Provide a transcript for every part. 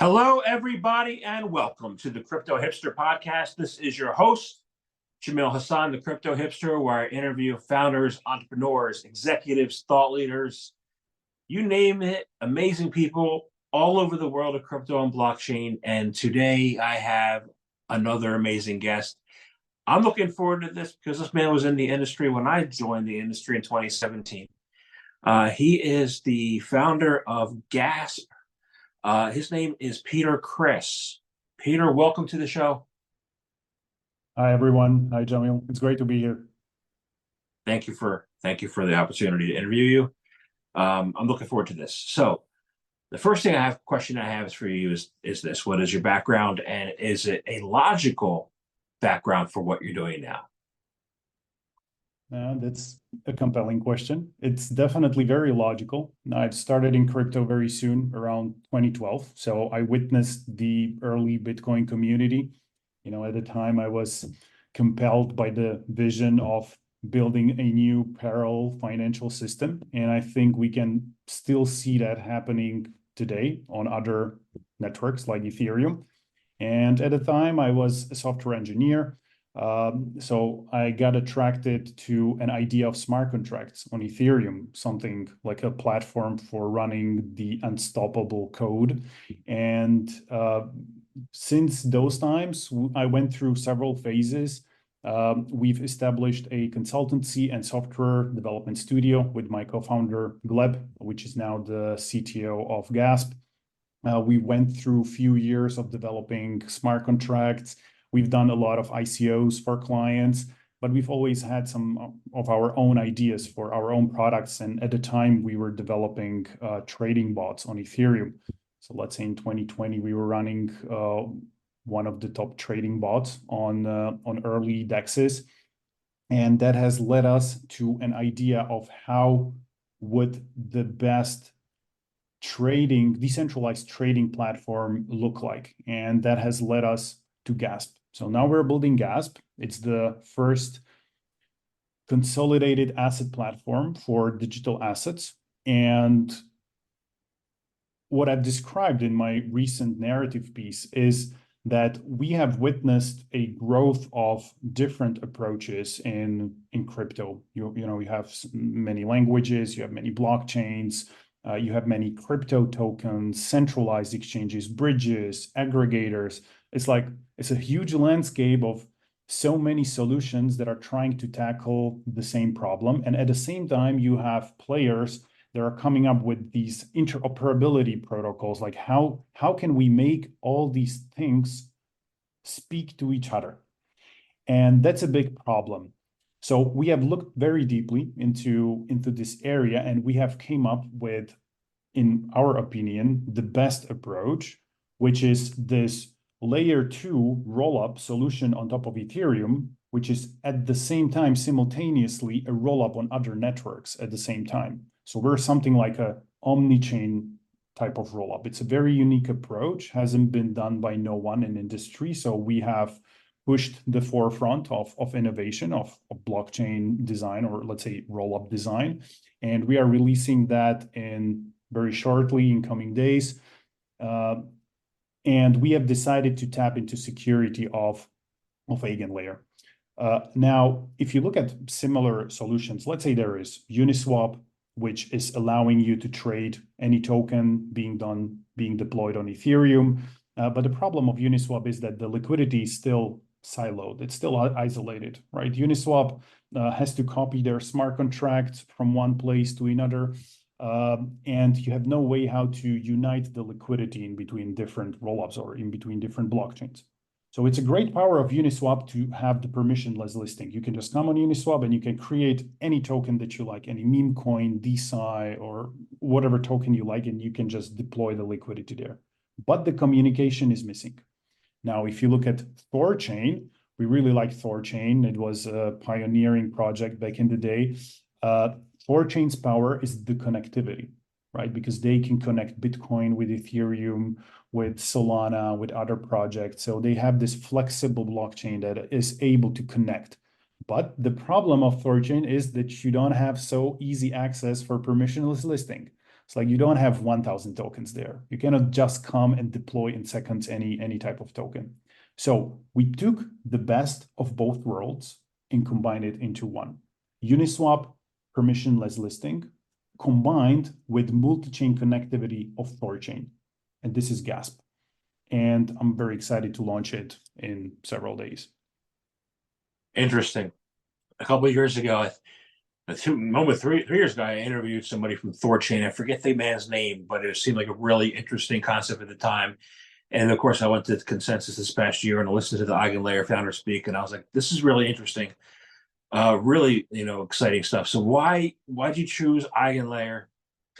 Hello, everybody, and welcome to the Crypto Hipster Podcast. This is your host, Jamil Hassan, the Crypto Hipster, where I interview founders, entrepreneurs, executives, thought leaders, you name it, amazing people all over the world of crypto and blockchain. And today I have another amazing guest. I'm looking forward to this because this man was in the industry when I joined the industry in 2017. He is the founder of Gasp. His name is Kris. Peter, welcome to the show. Hi, everyone. Hi, Jamil. It's great to be here. Thank you for the opportunity to interview you. I'm looking forward to this. So the first question I have is for you is this: what is your background, and is it a logical background for what you're doing now? That's a compelling question. It's definitely very logical. I started in crypto very soon, around 2012. So I witnessed the early Bitcoin community. At the time, I was compelled by the vision of building a new parallel financial system. And I think we can still see that happening today on other networks like Ethereum. And at the time, I was a software engineer. So I got attracted to an idea of smart contracts on Ethereum, something like a platform for running the unstoppable code. And since those times, I went through several phases. We've established a consultancy and software development studio with my co-founder, Gleb, which is now the CTO of Gasp. We went through a few years of developing smart contracts. We've done a lot of ICOs for clients, but we've always had some of our own ideas for our own products. And at the time, we were developing trading bots on Ethereum. So let's say in 2020, we were running one of the top trading bots on early DEXs. And that has led us to an idea of how would the best decentralized trading platform look like. And that has led us to Gasp. So now we're building Gasp. It's the first consolidated asset platform for digital assets. And what I've described in my recent narrative piece is that we have witnessed a growth of different approaches in crypto. You have many languages, you have many blockchains, you have many crypto tokens, centralized exchanges, bridges, aggregators. It's a huge landscape of so many solutions that are trying to tackle the same problem. And at the same time, you have players that are coming up with these interoperability protocols, like how can we make all these things speak to each other? And that's a big problem. So we have looked very deeply into this area, and we have came up with, in our opinion, the best approach, which is this layer 2 rollup solution on top of Ethereum, which is at the same time simultaneously a rollup on other networks at the same time. So we're something like a omni-chain type of rollup. It's a very unique approach, hasn't been done by no one in industry. So we have pushed the forefront of innovation of blockchain design, or let's say rollup design. And we are releasing that in very shortly in coming days. And we have decided to tap into security of Eigenlayer. Now, if you look at similar solutions, let's say there is Uniswap, which is allowing you to trade any token being deployed on Ethereum. But the problem of Uniswap is that the liquidity is still siloed. It's still isolated, right? Uniswap has to copy their smart contract from one place to another. And you have no way how to unite the liquidity in between different rollups or in between different blockchains. So it's a great power of Uniswap to have the permissionless listing. You can just come on Uniswap and you can create any token that you like, any meme coin, DeFi, or whatever token you like, and you can just deploy the liquidity there. But the communication is missing. Now, if you look at Thorchain, we really like Thorchain. It was a pioneering project back in the day. Thorchain's power is the connectivity, right? Because they can connect Bitcoin with Ethereum, with Solana, with other projects. So they have this flexible blockchain that is able to connect. But the problem of Thorchain is that you don't have so easy access for permissionless listing. It's like you don't have 1,000 tokens there. You cannot just come and deploy in seconds any type of token. So we took the best of both worlds and combined it into one. Uniswap permissionless listing combined with multi-chain connectivity of Thorchain. And this is Gasp. And I'm very excited to launch it in several days. Interesting. A couple of years ago, three years ago, I interviewed somebody from Thorchain. I forget the man's name, but it seemed like a really interesting concept at the time. And of course, I went to Consensus this past year and listened to the Eigenlayer founder speak, and I was like, "This is really interesting, really, exciting stuff." So why'd you choose Eigenlayer?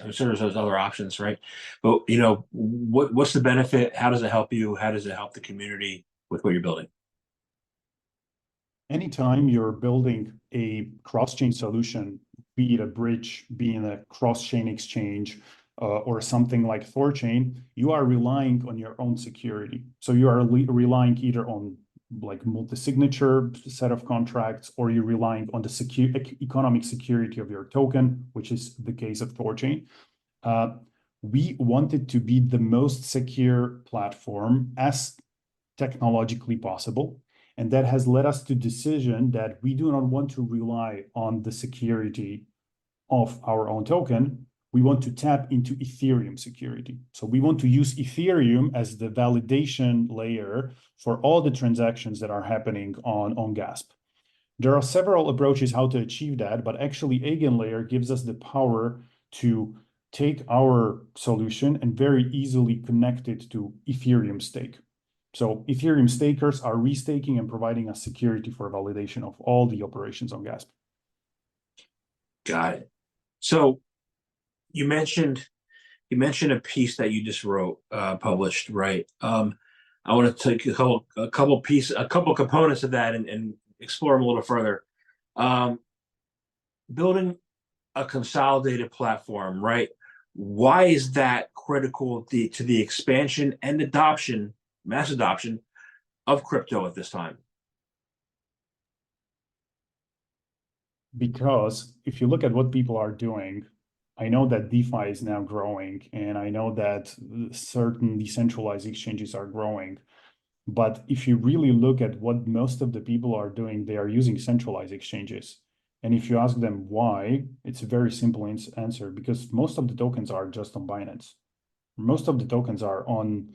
I'm sure there's those other options, right? But what's the benefit? How does it help you? How does it help the community with what you're building? Anytime you're building a cross-chain solution, be it a bridge, be it a cross-chain exchange, or something like Thorchain, you are relying on your own security. So you are relying either on like multi-signature set of contracts, or you're relying on the economic security of your token, which is the case of Thorchain. We wanted to be the most secure platform as technologically possible. And that has led us to decision that we do not want to rely on the security of our own token. We want to tap into Ethereum security. So we want to use Ethereum as the validation layer for all the transactions that are happening on Gasp. There are several approaches how to achieve that, but actually Eigenlayer gives us the power to take our solution and very easily connect it to Ethereum stake. So Ethereum stakers are restaking and providing us security for validation of all the operations on Gasp. Got it. So you mentioned a piece that you just wrote, published, right? I want to take a couple components of that and explore them a little further. Building a consolidated platform, right? Why is that critical to the expansion and adoption, mass adoption of crypto at this time? Because if you look at what people are doing, I know that DeFi is now growing, and I know that certain decentralized exchanges are growing. But if you really look at what most of the people are doing, they are using centralized exchanges. And if you ask them why, it's a very simple answer, because most of the tokens are just on Binance. Most of the tokens are on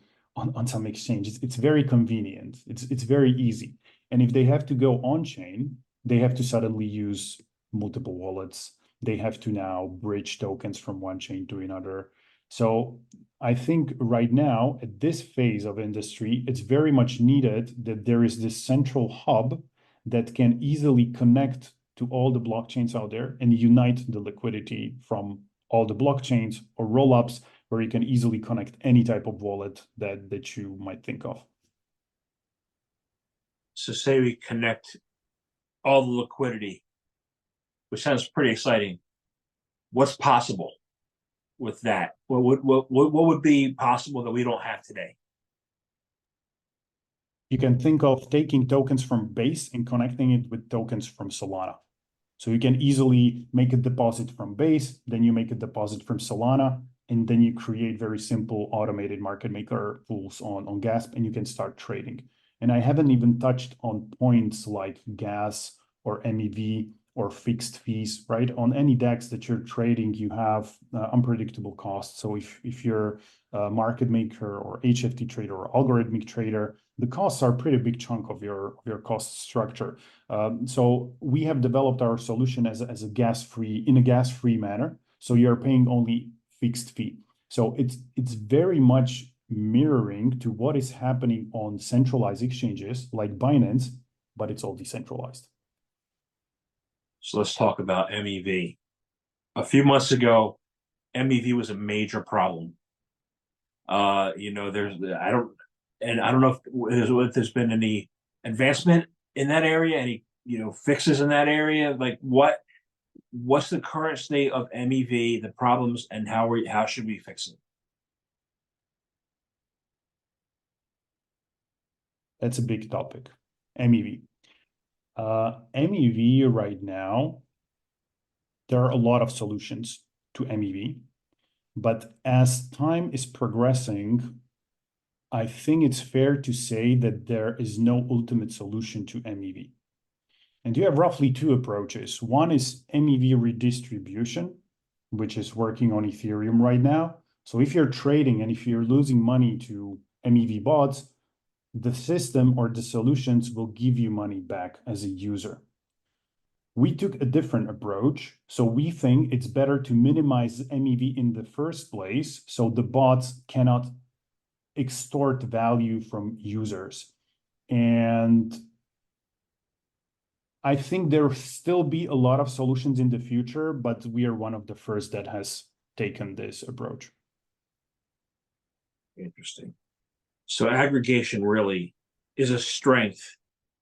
some exchange. It's very convenient. It's very easy. And if they have to go on chain, they have to suddenly use multiple wallets. They have to now bridge tokens from one chain to another. So I think right now, at this phase of industry, it's very much needed that there is this central hub that can easily connect to all the blockchains out there and unite the liquidity from all the blockchains or rollups, where you can easily connect any type of wallet that you might think of. So say we connect all the liquidity, which sounds pretty exciting. What's possible with that? What would be possible that we don't have today? You can think of taking tokens from Base and connecting it with tokens from Solana. So you can easily make a deposit from Base, then you make a deposit from Solana, and then you create very simple automated market maker pools on Gasp, and you can start trading. And I haven't even touched on points like gas or MEV or fixed fees, right? On any DEX that you're trading, you have unpredictable costs. So if you're a market maker or HFT trader or algorithmic trader, the costs are a pretty big chunk of your cost structure. So we have developed our solution as a gas-free manner. So you're paying only fixed fee. So it's very much mirroring to what is happening on centralized exchanges like Binance, but it's all decentralized. So let's talk about MEV. A few months ago, MEV was a major problem. I don't know if there's been any advancement in that area, any fixes in that area. Like what's the current state of MEV, the problems, and how should we fix it? That's a big topic, MEV. MEV right now, there are a lot of solutions to MEV. But as time is progressing, I think it's fair to say that there is no ultimate solution to MEV. And you have roughly two approaches. One is MEV redistribution, which is working on Ethereum right now. So if you're trading and if you're losing money to MEV bots, the system or the solutions will give you money back as a user. We took a different approach. So we think it's better to minimize MEV in the first place so the bots cannot extort value from users. And I think there will still be a lot of solutions in the future, but we are one of the first that has taken this approach. Interesting. So aggregation really is a strength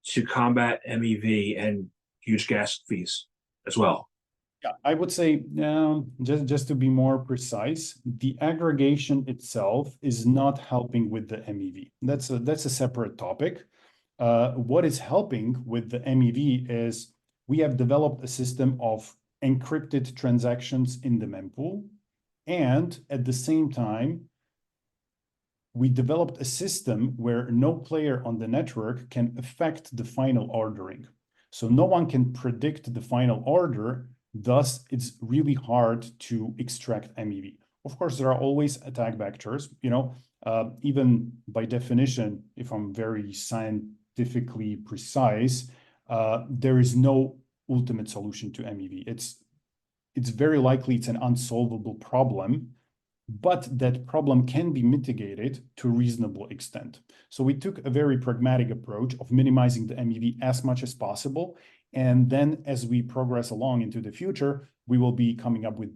to combat MEV and huge gas fees as well. Yeah, I would say, just to be more precise, the aggregation itself is not helping with the MEV. That's a separate topic. What is helping with the MEV is we have developed a system of encrypted transactions in the mempool, and at the same time, we developed a system where no player on the network can affect the final ordering. So no one can predict the final order. Thus, it's really hard to extract MEV. Of course, there are always attack vectors. Even by definition, if I'm very scientifically precise, there is no ultimate solution to MEV. It's very likely it's an unsolvable problem, but that problem can be mitigated to a reasonable extent. So we took a very pragmatic approach of minimizing the MEV as much as possible. And then as we progress along into the future, we will be coming up with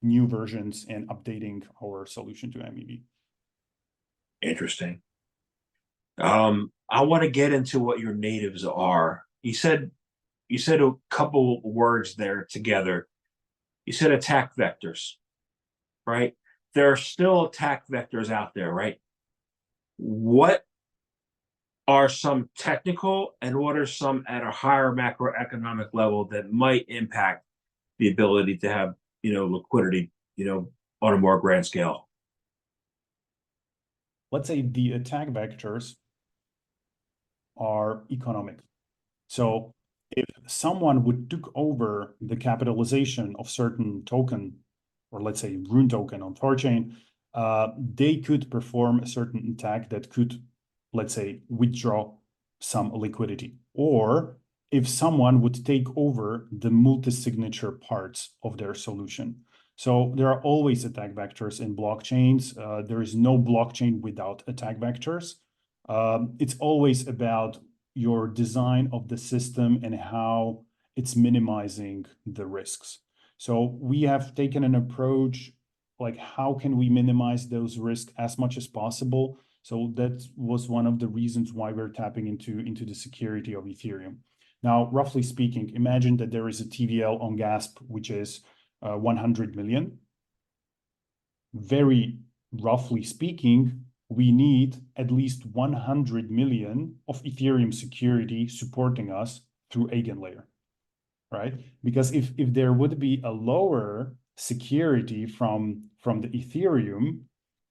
new versions and updating our solution to MEV. Interesting. I want to get into what your natives are. You said a couple words there together. You said attack vectors, right? There are still attack vectors out there, right? What are some technical and what are some at a higher macroeconomic level that might impact the ability to have, liquidity, on a more grand scale? Let's say the attack vectors are economic. So if someone would took over the capitalization of certain token, or let's say Rune token on Thorchain, they could perform a certain attack that could, let's say, withdraw some liquidity. Or if someone would take over the multi-signature parts of their solution. So there are always attack vectors in blockchains. There is no blockchain without attack vectors. It's always about your design of the system and how it's minimizing the risks. So we have taken an approach like how can we minimize those risks as much as possible. So that was one of the reasons why we're tapping into the security of Ethereum. Now, roughly speaking, imagine that there is a TVL on Gasp, which is 100 million. Very roughly speaking, we need at least 100 million of Ethereum security supporting us through Eigenlayer, right? Because if there would be a lower security from the Ethereum,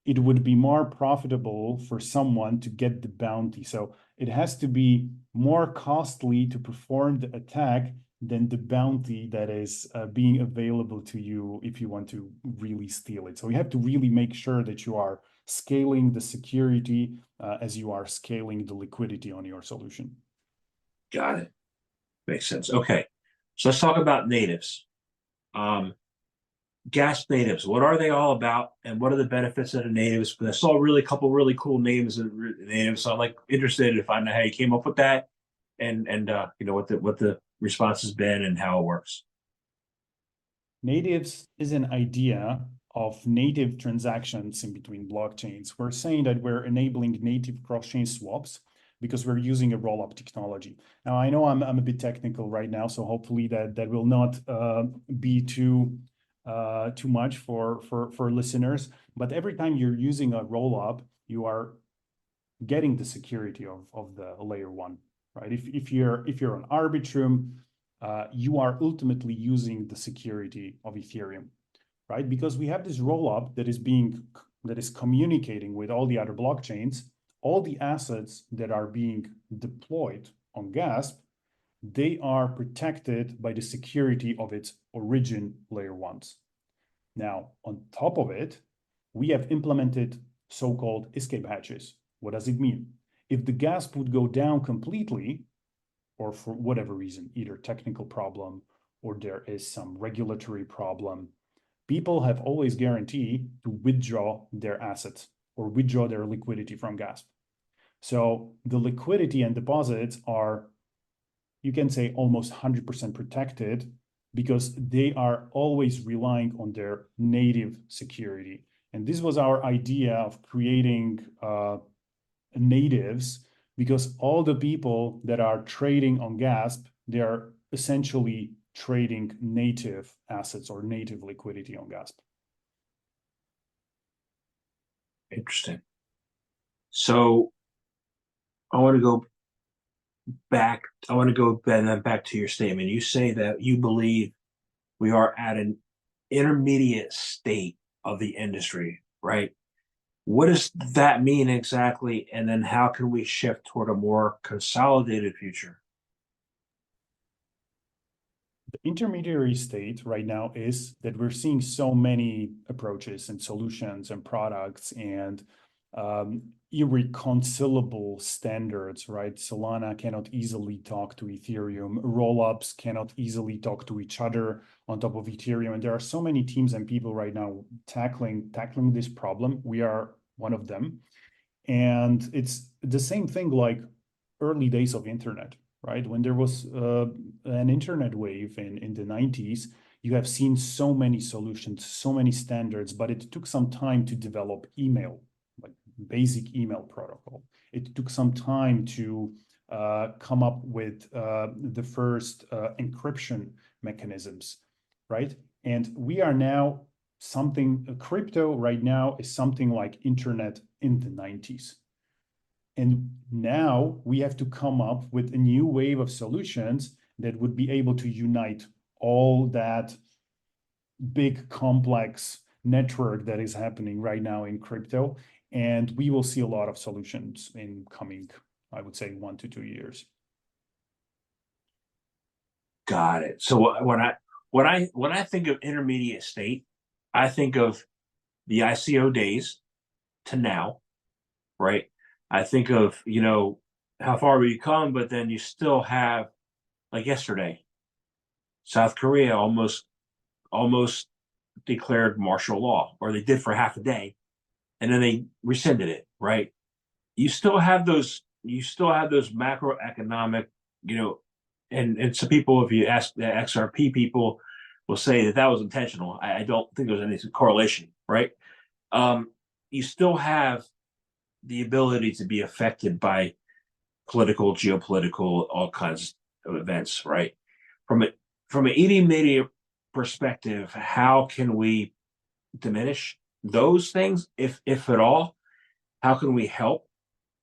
it would be more profitable for someone to get the bounty. So it has to be more costly to perform the attack than the bounty that is being available to you if you want to really steal it. So you have to really make sure that you are scaling the security as you are scaling the liquidity on your solution. Got it. Makes sense. Okay. So let's talk about natives. Gasp natives, what are they all about and what are the benefits of the natives? Because I saw a couple really cool names of natives. So I'm interested to find out how you came up with that and what the response has been and how it works. Natives is an idea of native transactions in between blockchains. We're saying that we're enabling native cross-chain swaps because we're using a roll-up technology. Now, I know I'm a bit technical right now, so hopefully that will not be too much for listeners. But every time you're using a roll-up, you are getting the security of the layer one, right? If you're on Arbitrum, you are ultimately using the security of Ethereum. right? Because we have this rollup that is communicating with all the other blockchains. All the assets that are being deployed on Gasp, they are protected by the security of its origin layer ones. Now, on top of it, we have implemented so-called escape hatches. What does it mean? If the Gasp would go down completely, or for whatever reason, either technical problem or there is some regulatory problem, people have always guaranteed to withdraw their assets or withdraw their liquidity from Gasp. So the liquidity and deposits are, you can say, almost 100% protected because they are always relying on their native security. And this was our idea of creating natives, because all the people that are trading on Gasp, they are essentially trading native assets or native liquidity on Gasp. Interesting. So I want to go back. I want to go then back to your statement. You say that you believe we are at an intermediate state of the industry, right? What does that mean exactly? And then how can we shift toward a more consolidated future? The intermediary state right now is that we're seeing so many approaches and solutions and products and irreconcilable standards, right? Solana cannot easily talk to Ethereum. Rollups cannot easily talk to each other on top of Ethereum. And there are so many teams and people right now tackling this problem. We are one of them. And it's the same thing like early days of internet, right? When there was an internet wave in the 90s, you have seen so many solutions, so many standards, but it took some time to develop email, like basic email protocol. It took some time to come up with the first encryption mechanisms, right? And we are now crypto right now is something like internet in the 90s. And now we have to come up with a new wave of solutions that would be able to unite all that big complex network that is happening right now in crypto. And we will see a lot of solutions in coming, I would say, 1 to 2 years. Got it. So when I think of intermediate state, I think of the ICO days to now, right? I think of, how far we come, but then you still have, like yesterday, South Korea almost declared martial law, or they did for half a day, and then they rescinded it, right? You still have those macroeconomic, and some people, if you ask the XRP people, will say that was intentional. I don't think there's any correlation, right? You still have the ability to be affected by political, geopolitical, all kinds of events, right? From an eating media perspective, how can we diminish those things, if at all? How can we help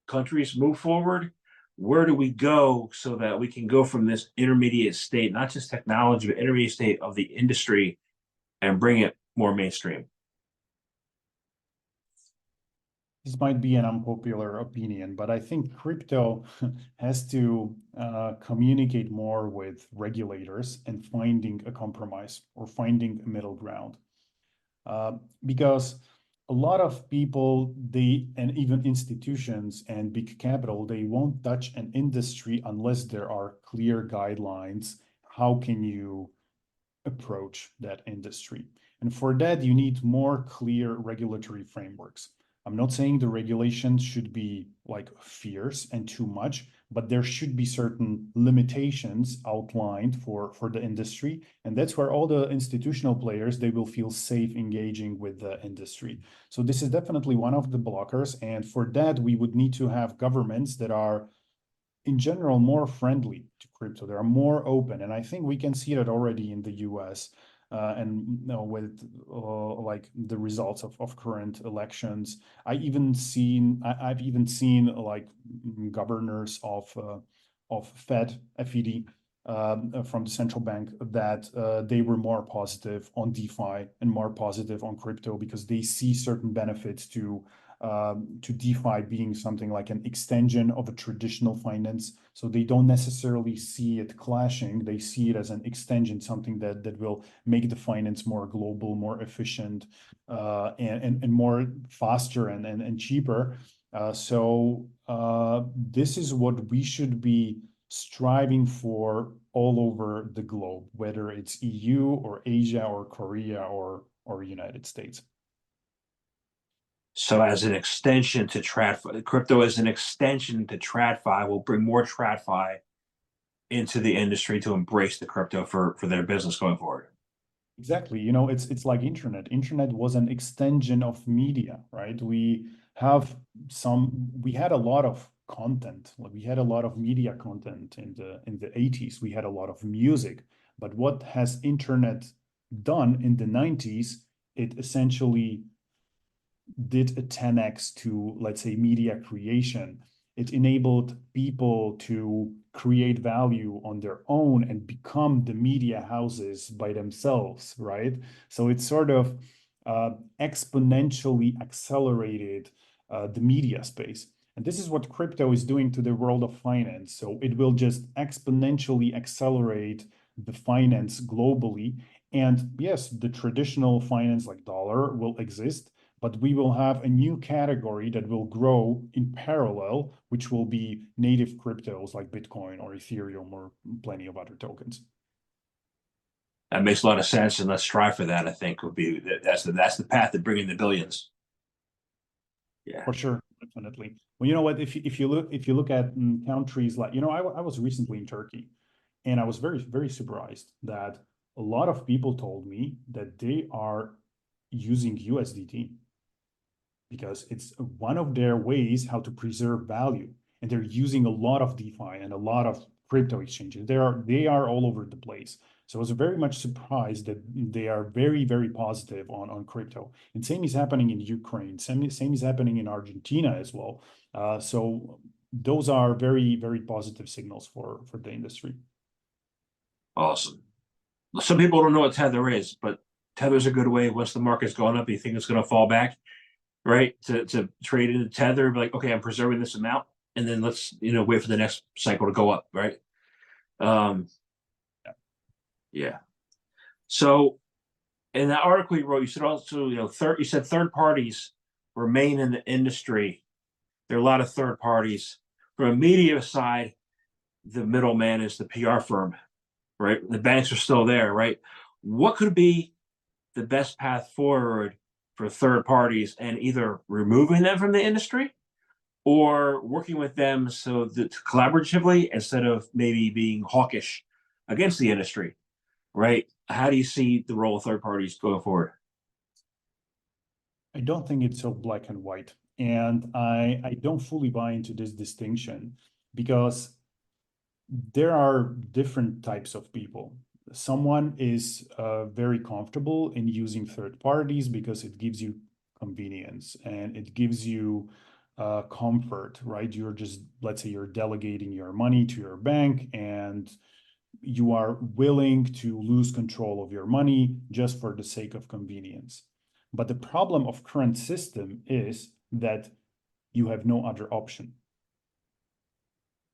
countries move forward? Where do we go so that we can go from this intermediate state, not just technology, but intermediate state of the industry, and bring it more mainstream? This might be an unpopular opinion, but I think crypto has to communicate more with regulators and finding a compromise or finding a middle ground. Because a lot of people, and even institutions and big capital, they won't touch an industry unless there are clear guidelines. How can you approach that industry? And for that, you need more clear regulatory frameworks. I'm not saying the regulations should be like fierce and too much, but there should be certain limitations outlined for the industry. And that's where all the institutional players, they will feel safe engaging with the industry. So this is definitely one of the blockers. And for that, we would need to have governments that are in general more friendly to crypto. They are more open. And I think we can see that already in the US. And with like the results of current elections, I've even seen like governors of FED from the central bank that they were more positive on DeFi and more positive on crypto because they see certain benefits to DeFi being something like an extension of a traditional finance. So they don't necessarily see it clashing. They see it as an extension, something that will make the finance more global, more efficient, and more faster and cheaper. This is what we should be striving for all over the globe, whether it's EU or Asia or Korea or United States. So as an extension to TradFi, crypto as an extension to TradFi will bring more TradFi into the industry to embrace the crypto for their business going forward. Exactly. You know, it's like internet. Internet was an extension of media, right? We had a lot of content. Like we had a lot of media content in the 80s. We had a lot of music. But what has internet done in the 90s? It essentially did a 10x to, let's say, media creation. It enabled people to create value on their own and become the media houses by themselves, right? So it sort of exponentially accelerated the media space. And this is what crypto is doing to the world of finance. So it will just exponentially accelerate the finance globally. And yes, the traditional finance like dollar will exist, but we will have a new category that will grow in parallel, which will be native cryptos like Bitcoin or Ethereum or plenty of other tokens. That makes a lot of sense, and let's strive for that. I think would be that's the path to bringing the billions. Yeah, for sure, definitely. Well, you know what? If you look at countries like, I was recently in Turkey, and I was very surprised that a lot of people told me that they are using USDT because it's one of their ways how to preserve value. And they're using a lot of DeFi and a lot of crypto exchanges. They are all over the place. So I was very much surprised that they are very positive on crypto. And same is happening in Ukraine. Same is happening in Argentina as well. So those are very positive signals for the industry. awesome. Some people don't know what Tether is, but Tether's a good way. Once the market's gone up, you think it's going to fall back, right? To trade into Tether, be like, okay, I'm preserving this amount, and then let's wait for the next cycle to go up, right? Yeah. So in that article you wrote, you said also, you said third parties remain in the industry. There are a lot of third parties. From a media side, the middleman is the PR firm, right? The banks are still there, right? What could be the best path forward for third parties and either removing them from the industry or working with them so that collaboratively instead of maybe being hawkish against the industry, right? How do you see the role of third parties going forward? I don't think it's so black and white. And I don't fully buy into this distinction because there are different types of people. Someone is very comfortable in using third parties because it gives you convenience and it gives you comfort, right? Let's say you're delegating your money to your bank and you are willing to lose control of your money just for the sake of convenience. But the problem of current system is that you have no other option.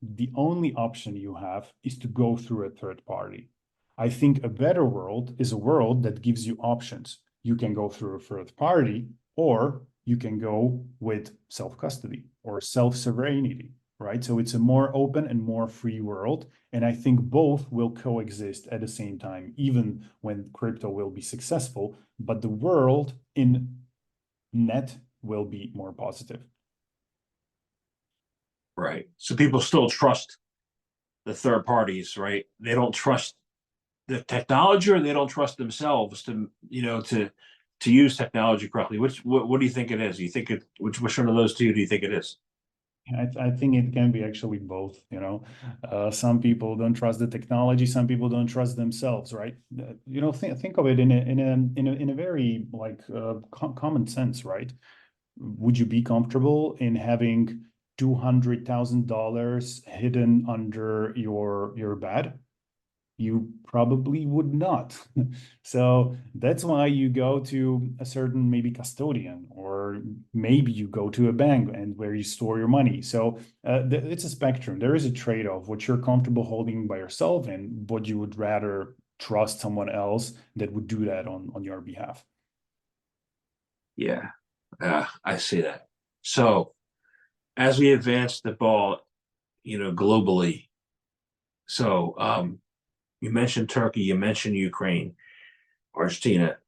The only option you have is to go through a third party. I think a better world is a world that gives you options. You can go through a third party, or you can go with self-custody or self-sovereignty, right? So it's a more open and more free world. And I think both will coexist at the same time, even when crypto will be successful, but the world in net will be more positive. Right. So people still trust the third parties, right? They don't trust the technology or they don't trust themselves to use technology correctly. What do you think it is? You think which one of those two do you think it is? I think it can be actually both, some people don't trust the technology, some people don't trust themselves, right? Think of it in a very like common sense, right? Would you be comfortable in having $200,000 hidden under your bed? You probably would not. So that's why you go to a certain maybe custodian, or maybe you go to a bank and where you store your money. So it's a spectrum. There is a trade-off, what you're comfortable holding by yourself and what you would rather trust someone else that would do that on your behalf. Yeah, I see that. So as we advance the ball, globally, so you mentioned Turkey, you mentioned Ukraine, Argentina.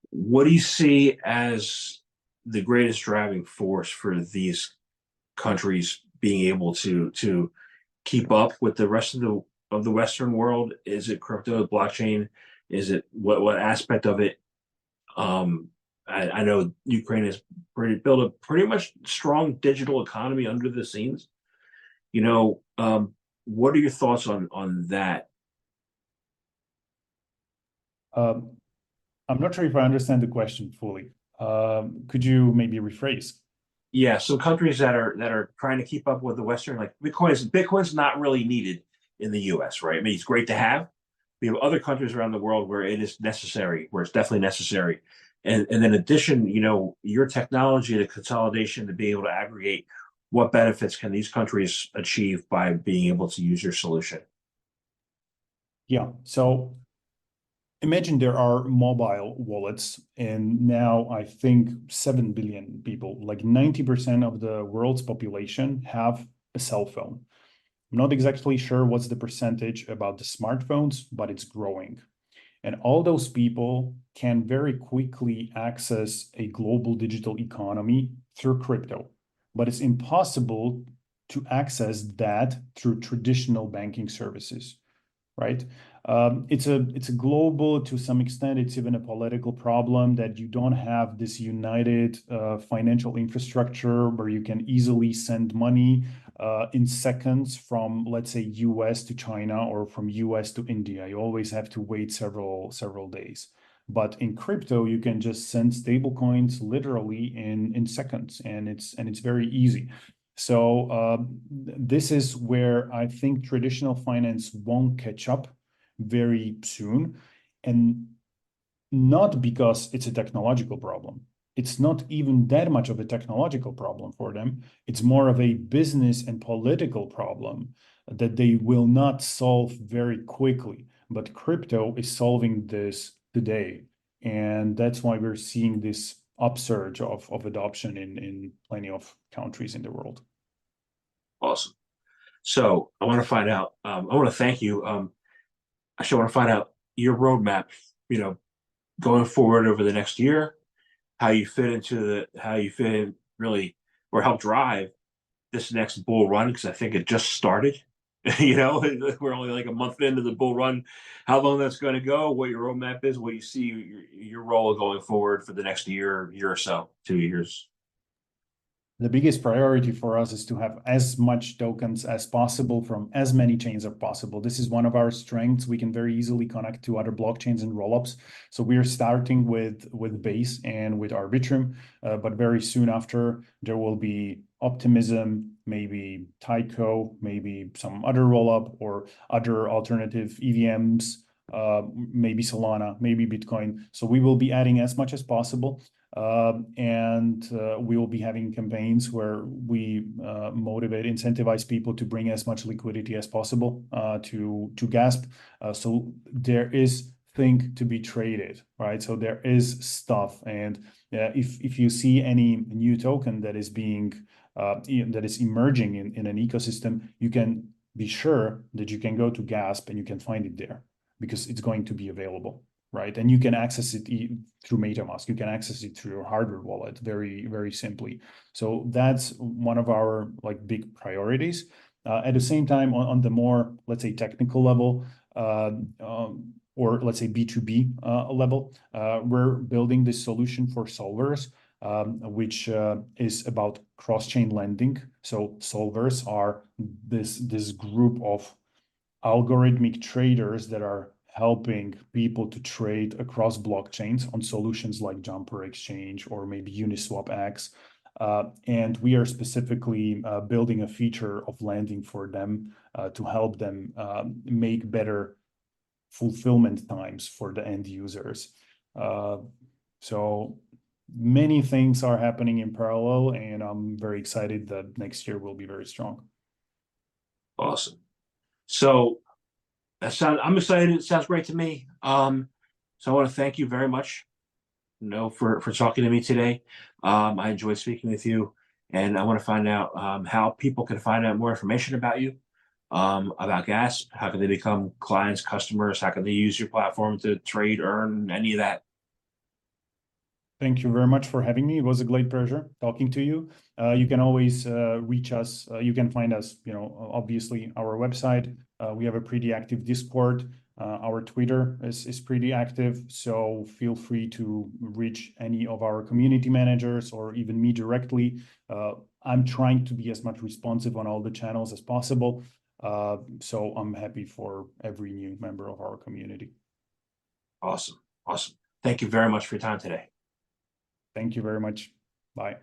What do you see as the greatest driving force for these countries being able to keep up with the rest of the Western world? Is it crypto, blockchain? Is it what aspect of it? Um, I know Ukraine has built a pretty much strong digital economy under the scenes. What are your thoughts on that? Um, I'm not sure if I understand the question fully. Could you maybe rephrase? Yeah, so countries that are trying to keep up with the Western, like Bitcoin's not really needed in the US, right? I mean, it's great to have. We have other countries around the world where it is necessary, where it's definitely necessary. And in addition, your technology, the consolidation to be able to aggregate, what benefits can these countries achieve by being able to use your solution? Yeah. So imagine there are mobile wallets, and now I think 7 billion people, like 90% of the world's population, have a cell phone. I'm not exactly sure what's the percentage about the smartphones, but it's growing. And all those people can very quickly access a global digital economy through crypto. But it's impossible to access that through traditional banking services, right? It's a global, to some extent, it's even a political problem that you don't have this united financial infrastructure where you can easily send money in seconds from, let's say, US to China or from US to India. You always have to wait several days. But in crypto, you can just send stable coins literally in seconds, and it's very easy. So this is where I think traditional finance won't catch up very soon, and not because it's a technological problem. It's not even that much of a technological problem for them. It's more of a business and political problem that they will not solve very quickly. But crypto is solving this today. And that's why we're seeing this upsurge of adoption in plenty of countries in the world. Awesome. So I want to find out. I want to thank you. Actually, I want to find out your roadmap. You know, going forward over the next year, how you fit in really, or help drive this next bull run, because I think it just started. We're only like a month into the bull run. How long that's going to go, what your roadmap is, what you see your role going forward for the next year or so, 2 years. The biggest priority for us is to have as much tokens as possible from as many chains as possible. This is one of our strengths. We can very easily connect to other blockchains and rollups. So we're starting with Base and with Arbitrum, but very soon after there will be Optimism, maybe Tyco, maybe some other rollup or other alternative EVMs, maybe Solana, maybe Bitcoin. So we will be adding as much as possible. And we will be having campaigns where we motivate, incentivize people to bring as much liquidity as possible to Gasp. So there is thing to be traded, right? So there is stuff, and if you see any new token that is being that is emerging in an ecosystem, you can be sure that you can go to Gasp and you can find it there because it's going to be available. Right, and you can access it through MetaMask. You can access it through your hardware wallet very, very simply. So that's one of our big priorities. At the same time, on the more, let's say, technical level, or let's say B2B level, we're building this solution for solvers, which is about cross-chain lending. So solvers are this group of algorithmic traders that are helping people to trade across blockchains on solutions like Jumper Exchange or maybe Uniswap X. And we are specifically building a feature of lending for them to help them make better fulfillment times for the end users. So many things are happening in parallel, and I'm very excited that next year will be very strong. Awesome. So I'm excited. It sounds great to me. So I want to thank you very much, for talking to me today. I enjoyed speaking with you, and I want to find out how people can find out more information about you, about Gasp. How can they become clients, customers? How can they use your platform to trade, earn, any of that? Thank you very much for having me. It was a great pleasure talking to you. You can always reach us. You can find us, obviously our website. We have a pretty active Discord. Our Twitter is pretty active. So feel free to reach any of our community managers or even me directly. I'm trying to be as much responsive on all the channels as possible. So I'm happy for every new member of our community. Awesome. Awesome. Thank you very much for your time today. Thank you very much. Bye.